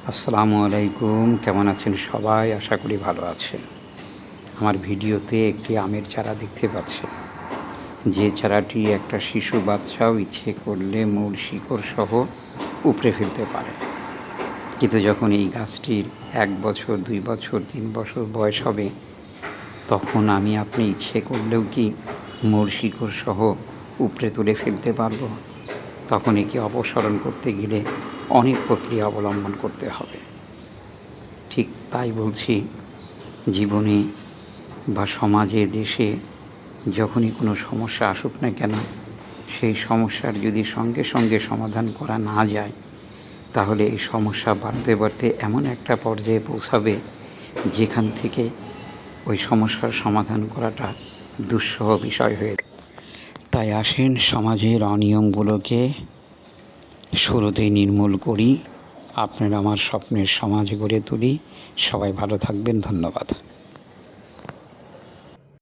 আসসালামু আলাইকুম। কেমন আছেন সবাই? আশা করি ভালো আছেন। আমার ভিডিওতে একটি আমের চারা দেখতে পাচ্ছেন। যে চারাটি একটা শিশু বাচ্চাও ইচ্ছে করলে মূল শিকড় সহ উপড়ে ফেলতে পারে। কিন্তু যখন এই গাছটির ১ বছর, ২ বছর, ৩ বছর বয়স হবে, তখন আপনি ইচ্ছে করলেও কি মূল শিকড় সহ উপড়ে তুলে ফেলতে পারব? তখন একে অপসারণ করতে গেলে অনেক প্রক্রিয়া অবলম্বন করতে হবে। ঠিক তাই বলছি, জীবনে বা সমাজে, দেশে যখনই কোনো সমস্যা আসুক না কেন, সেই সমস্যার যদি সঙ্গে সঙ্গে সমাধান করা না যায়, তাহলে এই সমস্যা বাড়তে বাড়তে এমন একটা পর্যায়ে পৌঁছাবে যেখান থেকে ওই সমস্যার সমাধান করাটা দুঃসহ বিষয় হয়ে। তাই আসেন সমাজের অনিয়মগুলোকে শুরুতেই নির্মূল করি। আপনার আমার স্বপ্নের সমাজ গড়ে তুলি। সবাই ভালো থাকবেন। ধন্যবাদ।